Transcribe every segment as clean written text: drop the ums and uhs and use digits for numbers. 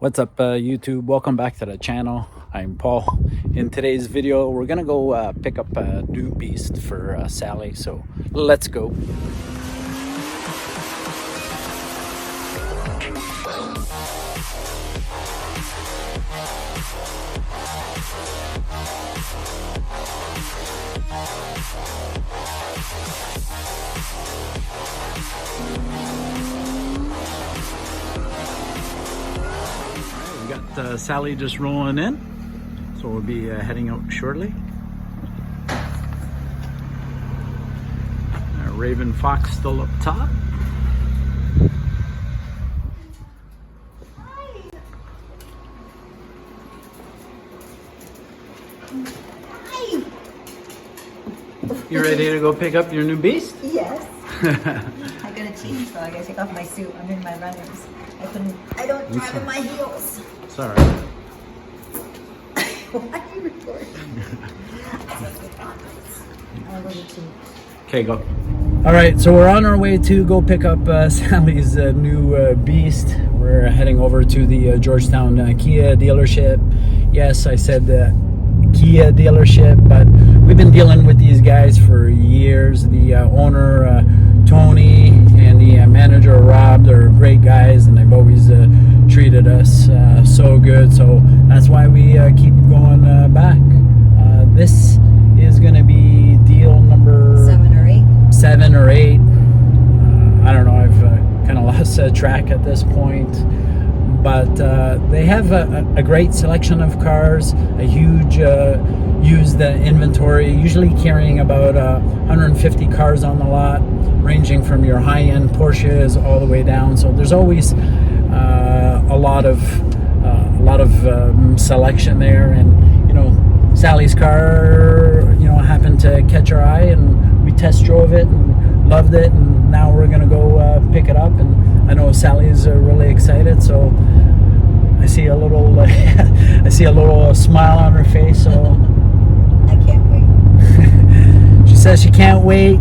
What's up YouTube? Welcome back to the channel. I'm Paul. In today's video we're gonna go pick up a new beast for Sally, so let's go. Sally just rolling in, so we'll be heading out shortly. Raven Fox still up top. Hi. You ready to go pick up your new beast? Yes. I gotta change, so I gotta take off my suit. I'm in my runners. I don't drive in my heels. It's all right. Why are you recording? Okay, go. All right, so we're on our way to go pick up Sally's new beast. We're heading over to the Georgetown Kia dealership. Yes, I said Kia dealership, but we've been dealing with these guys for years. The owner, Tony, and the manager, Rob, they're great guys, and they've always treated us so good. So that's why we keep going back. This is going to be deal number 7 or 8. I don't know, I've kind of lost track at this point. But they have a great selection of cars, a huge used inventory, usually carrying about 150 cars on the lot, ranging from your high-end Porsches all the way down. So there's always a lot of selection there. And you know, Sally's car, you know, happened to catch our eye, and we test drove it and loved it. And now we're gonna go pick it up. And I know Sally's really excited, so I see a little I see a little smile on her face. So I can't wait. She says she can't wait.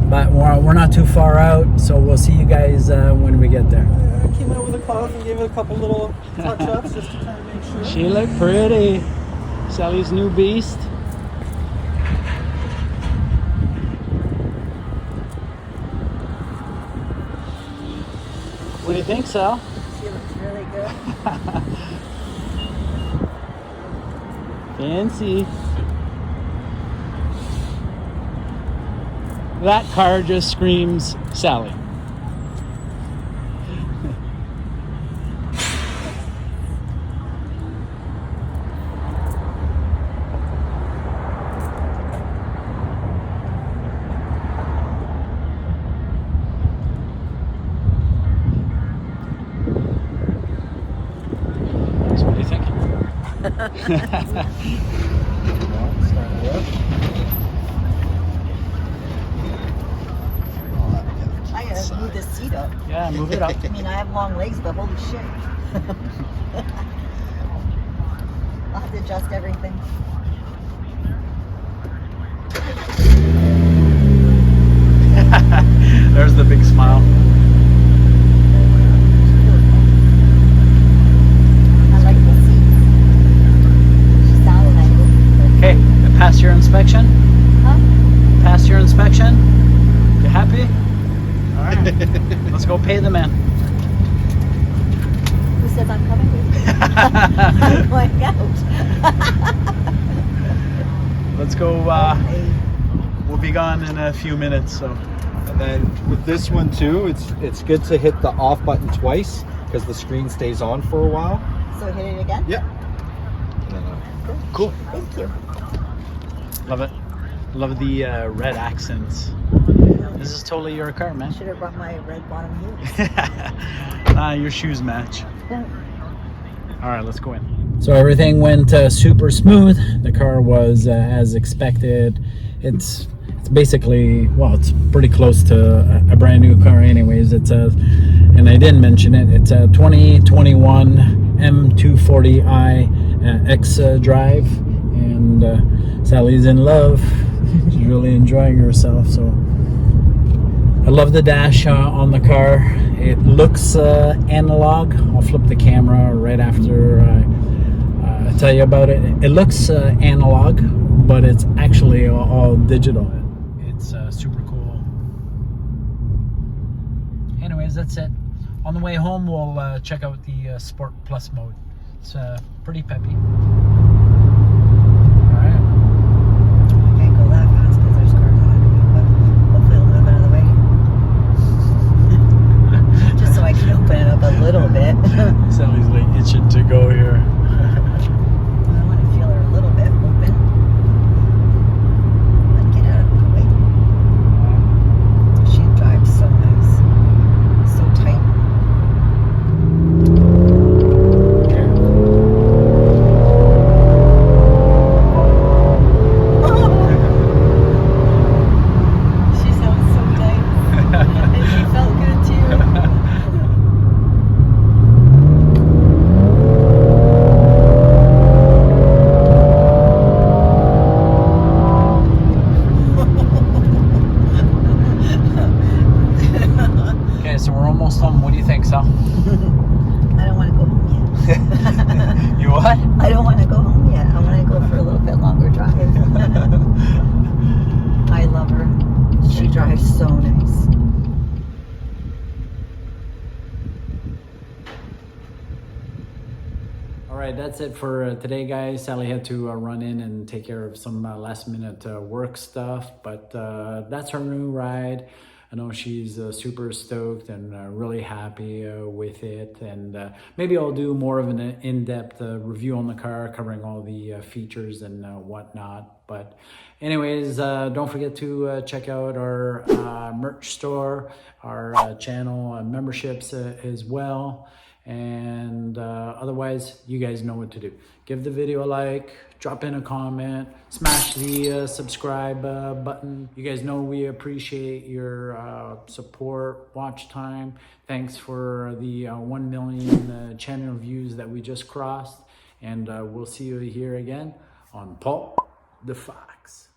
But we're not too far out, so we'll see you guys when we get there. I came out with a coffee and gave it a couple little touch-ups just to kind of make sure. She looked pretty. Sally's new beast. What do you think, Sal? She looks really good. Fancy. That car just screams Sally. So what do you think? I gotta move this seat up. Yeah, move it up. I mean, I have long legs, but holy shit. I'll have to adjust everything. There's the big smile. I like the seat. She sounded nice. Okay, pass your inspection? Huh? Pass your inspection? You happy? All right, let's go pay the man. Who says I'm coming with you? I'm going out. Let's go. We'll be gone in a few minutes, so. And then with this one too, it's good to hit the off button twice because the screen stays on for a while. So hit it again? Yeah. Cool. Thank you. Love it. Love the red accents. This is totally your car, man. Should have brought my red bottom heels. Your shoes match. All right, let's go in. So everything went super smooth. The car was as expected. It's basically, well, it's pretty close to a brand new car anyways. It's a, and I didn't mention it, it's a 2021 M240i X drive, and Sally's in love. She's really enjoying herself, so I love the dash on the car. It looks analog. I'll flip the camera right after I tell you about it. It looks analog, but it's actually all digital. It's super cool. Anyways, that's it. On the way home, we'll check out the Sport Plus mode. It's pretty peppy. Little bit. Sally's like itching to go here. I want to feel her a little bit open. But get out of the way. She drives so nice. So tight. She sounds so tight. And she felt good too. So we're almost home. What do you think, Sal? I don't want to go home yet. You what? I don't want to go home yet. I want to go for a little bit longer drive. I love her. She drives so nice. All right, that's it for today, guys. Sally had to run in and take care of some last minute work stuff, but that's her new ride. I know she's super stoked and really happy with it, and maybe I'll do more of an in-depth review on the car, covering all the features and whatnot. But anyways, don't forget to check out our merch store, our channel memberships as well. And otherwise, you guys know what to do. Give the video a like, drop in a comment, smash the subscribe button. You guys know we appreciate your support, watch time. Thanks for the 1 million channel views that we just crossed. And we'll see you here again on Paul DaFox.